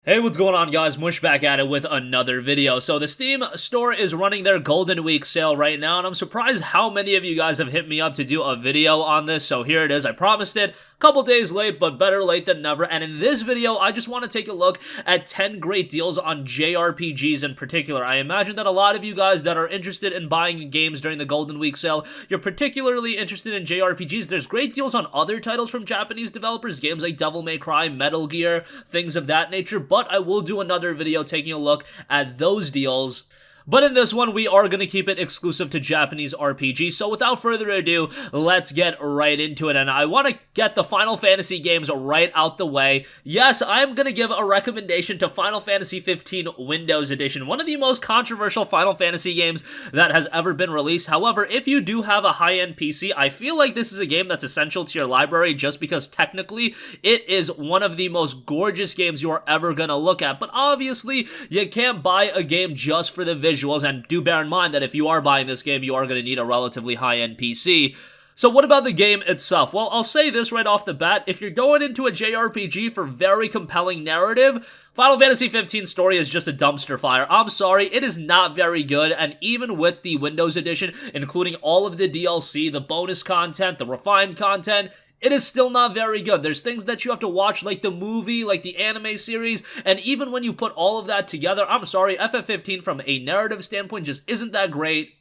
Hey, what's going on, guys? Mush back at it with another video. So the Steam store is running their Golden Week sale right now, and I'm surprised how many of you guys have hit me up to do a video on this. So here it is. I promised it. Couple days late, but better late than never. And in this video, I just want to take a look at 10 great deals on JRPGs in particular. I imagine that a lot of you guys that are interested in buying games during the Golden Week sale, you're particularly interested in JRPGs. There's great deals on other titles from Japanese developers, games like Devil May Cry, Metal Gear, things of that nature, but I will do another video taking a look at those deals. But in this one, we are going to keep it exclusive to Japanese RPG, so without further ado, let's get right into it, and I want to get the Final Fantasy games right out the way. Yes, I'm going to give a recommendation to Final Fantasy 15 Windows Edition, one of the most controversial Final Fantasy games that has ever been released. However, if you do have a high-end PC, I feel like this is a game that's essential to your library just because technically it is one of the most gorgeous games you are ever going to look at, but obviously you can't buy a game just for the visuals, and do bear in mind that if you are buying this game, you are going to need a relatively high-end PC. So what about the game itself? Well, I'll say this right off the bat. If you're going into a JRPG for very compelling narrative, Final Fantasy 15 story is just a dumpster fire. I'm sorry, it is not very good, and even with the Windows Edition, including all of the DLC, the bonus content, the refined content, it is still not very good. There's things that you have to watch, like the movie, like the anime series, and even when you put all of that together, I'm sorry, FF15 from a narrative standpoint just isn't that great.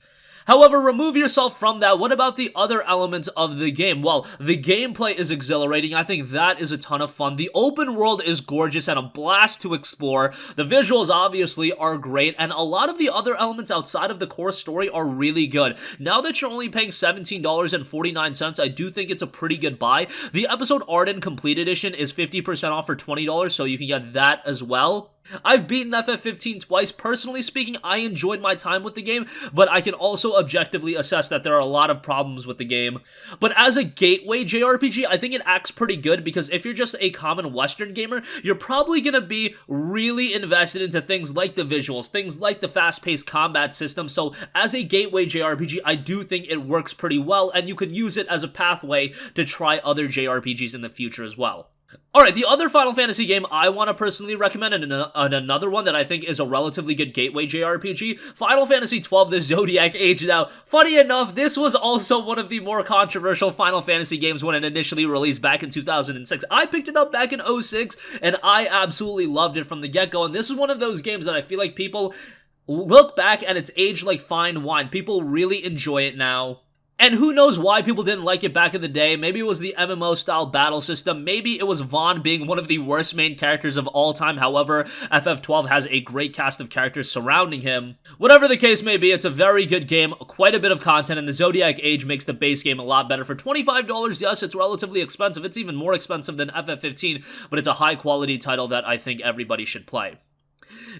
However, remove yourself from that. What about the other elements of the game? Well, the gameplay is exhilarating. I think that is a ton of fun. The open world is gorgeous and a blast to explore. The visuals obviously are great, and a lot of the other elements outside of the core story are really good. Now that you're only paying $17.49, I do think it's a pretty good buy. The Episode Arden Complete Edition is 50% off for $20, so you can get that as well. I've beaten FF15 twice. Personally speaking, I enjoyed my time with the game, but I can also objectively assess that there are a lot of problems with the game. But as a gateway JRPG, I think it acts pretty good because if you're just a common Western gamer, you're probably going to be really invested into things like the visuals, things like the fast-paced combat system. So as a gateway JRPG, I do think it works pretty well, and you could use it as a pathway to try other JRPGs in the future as well. Alright, the other Final Fantasy game I want to personally recommend, and another one that I think is a relatively good gateway JRPG, Final Fantasy XII, the Zodiac Age. Now, funny enough, this was also one of the more controversial Final Fantasy games when it initially released back in 2006. I picked it up back in 2006, and I absolutely loved it from the get-go, and this is one of those games that I feel like people look back and it's aged like fine wine. People really enjoy it now. And who knows why people didn't like it back in the day. Maybe it was the MMO-style battle system. Maybe it was Vaughn being one of the worst main characters of all time. However, FF12 has a great cast of characters surrounding him. Whatever the case may be, it's a very good game, quite a bit of content, and the Zodiac Age makes the base game a lot better. For $25, yes, it's relatively expensive. It's even more expensive than FF15, but it's a high-quality title that I think everybody should play.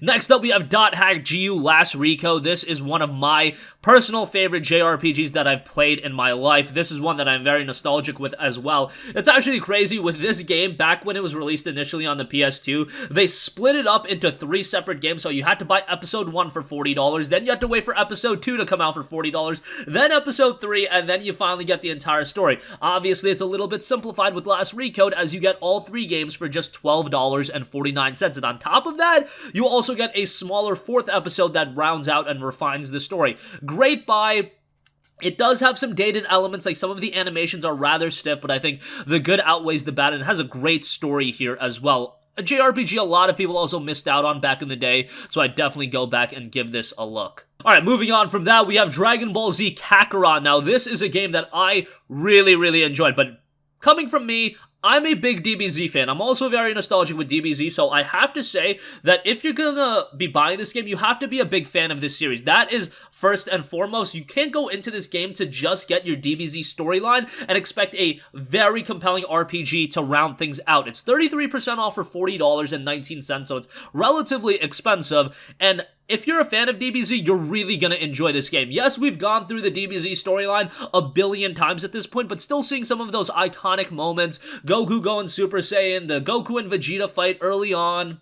Next up, we have Dothack GU Last Rico. This is one of my personal favorite JRPGs that I've played in my life. This is one that I'm very nostalgic with as well. It's actually crazy with this game, back when it was released initially on the PS2, they split it up into 3 separate games, so you had to buy Episode 1 for $40, then you had to wait for Episode 2 to come out for $40, then Episode 3, and then you finally get the entire story. Obviously, it's a little bit simplified with Last Recode, as you get all 3 games for just $12.49, and on top of that, you also get a smaller 4th episode that rounds out and refines the story. Great buy. It does have some dated elements, like some of the animations are rather stiff, but I think the good outweighs the bad, and it has a great story here as well. A JRPG a lot of people also missed out on back in the day, so I definitely go back and give this a look. Alright, moving on from that, we have Dragon Ball Z Kakarot. Now, this is a game that I really enjoyed, but coming from me, I'm a big DBZ fan. I'm also very nostalgic with DBZ, so I have to say that if you're gonna be buying this game, you have to be a big fan of this series. That is first and foremost. You can't go into this game to just get your DBZ storyline and expect a very compelling RPG to round things out. It's 33% off for $40.19, so it's relatively expensive, and if you're a fan of DBZ, you're really going to enjoy this game. Yes, we've gone through the DBZ storyline a billion times at this point, but still seeing some of those iconic moments, Goku going Super Saiyan, the Goku and Vegeta fight early on,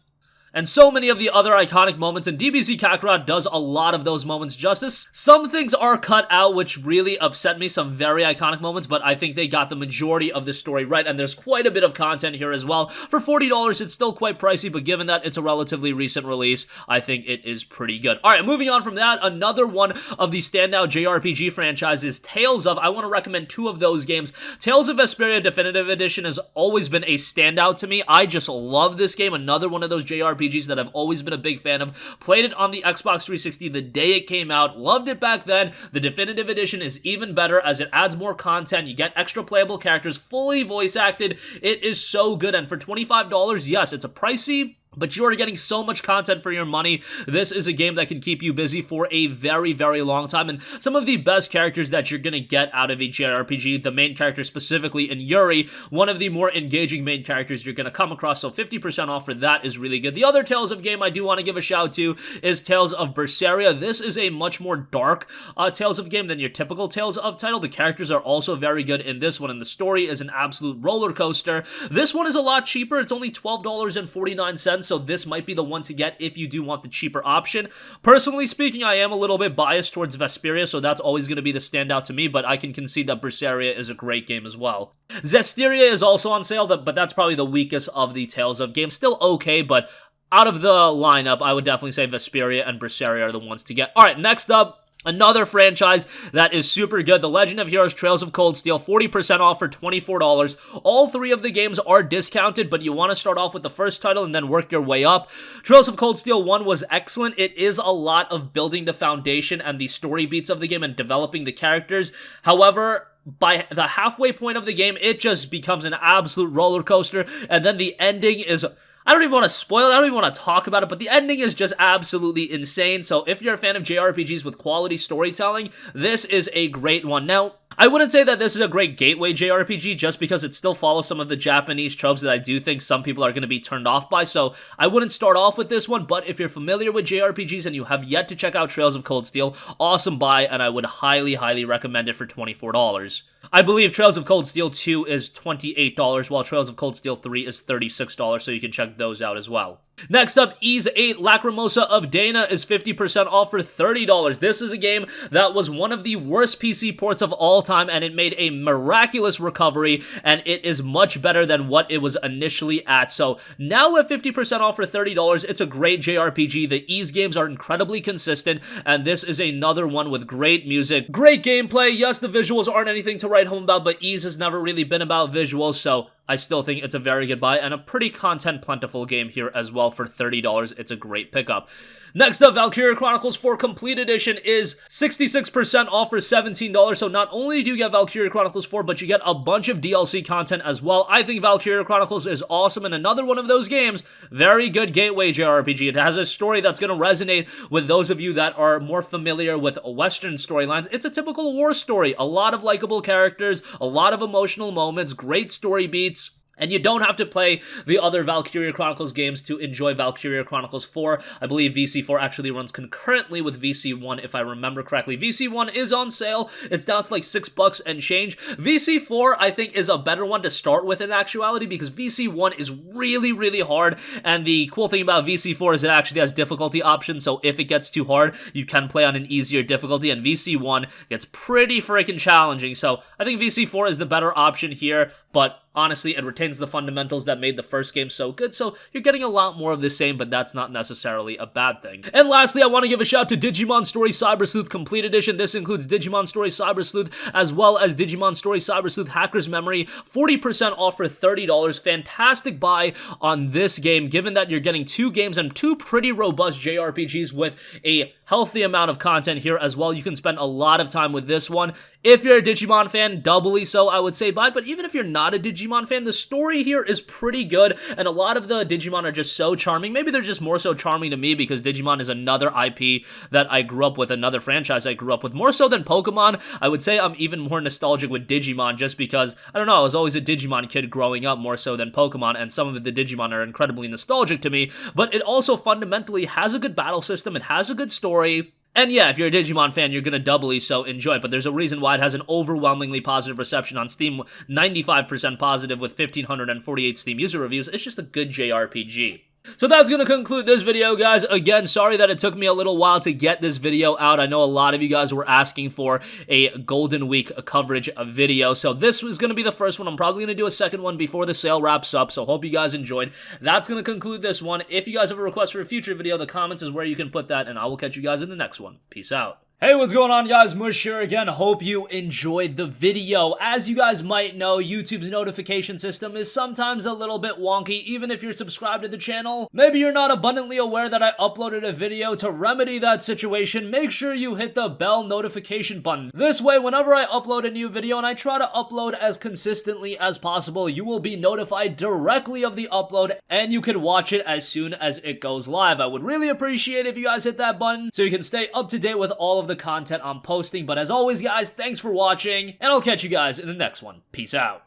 and so many of the other iconic moments, and DBZ Kakarot does a lot of those moments justice. Some things are cut out, which really upset me, some very iconic moments, but I think they got the majority of the story right, and there's quite a bit of content here as well. For $40, it's still quite pricey, but given that it's a relatively recent release, I think it is pretty good. Alright, moving on from that, another one of the standout JRPG franchises, Tales of. I want to recommend two of those games. Tales of Vesperia Definitive Edition has always been a standout to me. I just love this game, another one of those JRPGs that I've always been a big fan of. Played it on the Xbox 360 the day it came out. Loved it back then. The Definitive Edition is even better as it adds more content. You get extra playable characters, fully voice acted. It is so good, and for $25, yes, it's a pricey, but you are getting so much content for your money. This is a game that can keep you busy for a very, very long time, and some of the best characters that you're going to get out of a JRPG, the main character specifically in Yuri, one of the more engaging main characters you're going to come across, so 50% off for that is really good. The other Tales of game I do want to give a shout to is Tales of Berseria. This is a much more dark Tales of game than your typical Tales of title. The characters are also very good in this one, and the story is an absolute roller coaster. This one is a lot cheaper. It's only $12.49, so this might be the one to get if you do want the cheaper option. Personally speaking, I am a little bit biased towards Vesperia, so that's always going to be the standout to me, but I can concede that Berseria is a great game as well. Zestiria is also on sale, but that's probably the weakest of the Tales of games. Still okay, but out of the lineup, I would definitely say Vesperia and Berseria are the ones to get. Alright, next up, another franchise that is super good, The Legend of Heroes Trails of Cold Steel, 40% off for $24. All three of the games are discounted, but you want to start off with the first title and then work your way up. Trails of Cold Steel 1 was excellent. It is a lot of building the foundation and the story beats of the game and developing the characters. However, by the halfway point of the game, it just becomes an absolute roller coaster, and then the ending is... I don't even want to spoil it, I don't even want to talk about it, but the ending is just absolutely insane. So if you're a fan of JRPGs with quality storytelling, this is a great one. Now, I wouldn't say that this is a great gateway JRPG just because it still follows some of the Japanese tropes that I do think some people are going to be turned off by, so I wouldn't start off with this one, but if you're familiar with JRPGs and you have yet to check out Trails of Cold Steel, awesome buy, and I would highly, highly recommend it for $24. I believe Trails of Cold Steel 2 is $28, while Trails of Cold Steel 3 is $36, so you can check those out as well. Next up, YZ8 Lacrimosa of Dana is 50% off for $30. This is a game that was one of the worst PC ports of all time, and it made a miraculous recovery, and it is much better than what it was initially at. So now at 50% off for $30, it's a great JRPG. The Ys games are incredibly consistent, and this is another one with great music, great gameplay. Yes, the visuals aren't anything to write home about, but Ys has never really been about visuals, so I still think it's a very good buy, and a pretty content-plentiful game here as well for $30. It's a great pickup. Next up, Valkyria Chronicles 4 Complete Edition is 66% off for $17, so not only do you get Valkyria Chronicles 4, but you get a bunch of DLC content as well. I think Valkyria Chronicles is awesome, and another one of those games, very good gateway JRPG. It has a story that's going to resonate with those of you that are more familiar with Western storylines. It's a typical war story, a lot of likable characters, a lot of emotional moments, great story beats. And you don't have to play the other Valkyria Chronicles games to enjoy Valkyria Chronicles 4. I believe VC4 actually runs concurrently with VC1, if I remember correctly. VC1 is on sale. It's down to like $6 and change. VC4, I think, is a better one to start with in actuality because VC1 is really, really hard. And the cool thing about VC4 is it actually has difficulty options, so if it gets too hard, you can play on an easier difficulty. And VC1 gets pretty freaking challenging. So I think VC4 is the better option here, but honestly, it retains the fundamentals that made the first game so good, so you're getting a lot more of the same, but that's not necessarily a bad thing. And lastly, I want to give a shout to Digimon Story Cyber Sleuth Complete Edition. This includes Digimon Story Cyber Sleuth, as well as Digimon Story Cyber Sleuth Hacker's Memory, 40% off for $30. Fantastic buy on this game, given that you're getting two games and two pretty robust JRPGs with a healthy amount of content here as well. You can spend a lot of time with this one. If you're a Digimon fan, doubly so, I would say buy, but even if you're not a Digimon fan, the story here is pretty good, and a lot of the Digimon are just so charming. Maybe they're just more so charming to me because Digimon is another IP that I grew up with, another franchise I grew up with, more so than Pokemon. I would say I'm even more nostalgic with Digimon just because, I don't know, I was always a Digimon kid growing up more so than Pokemon, and some of the Digimon are incredibly nostalgic to me, but it also fundamentally has a good battle system, it has a good story. And yeah, if you're a Digimon fan, you're gonna doubly so enjoy it, but there's a reason why it has an overwhelmingly positive reception on Steam, 95% positive with 1,548 Steam user reviews. It's just a good JRPG. So that's going to conclude this video, guys. Again, sorry that it took me a little while to get this video out. I know a lot of you guys were asking for a Golden Week coverage video, so this was going to be the first one. I'm probably going to do a second one before the sale wraps up, so hope you guys enjoyed. That's going to conclude this one. If you guys have a request for a future video, the comments is where you can put that, and I will catch you guys in the next one. Peace out. Hey, what's going on, guys? Mush here again. Hope you enjoyed the video. As you guys might know, YouTube's notification system is sometimes a little bit wonky, even if you're subscribed to the channel. Maybe you're not abundantly aware that I uploaded a video. To remedy that situation, make sure you hit the bell notification button. This way, whenever I upload a new video, and I try to upload as consistently as possible, you will be notified directly of the upload, and you can watch it as soon as it goes live. I would really appreciate if you guys hit that button so you can stay up to date with all of the content I'm posting. But as always, guys, thanks for watching, and I'll catch you guys in the next one. Peace out.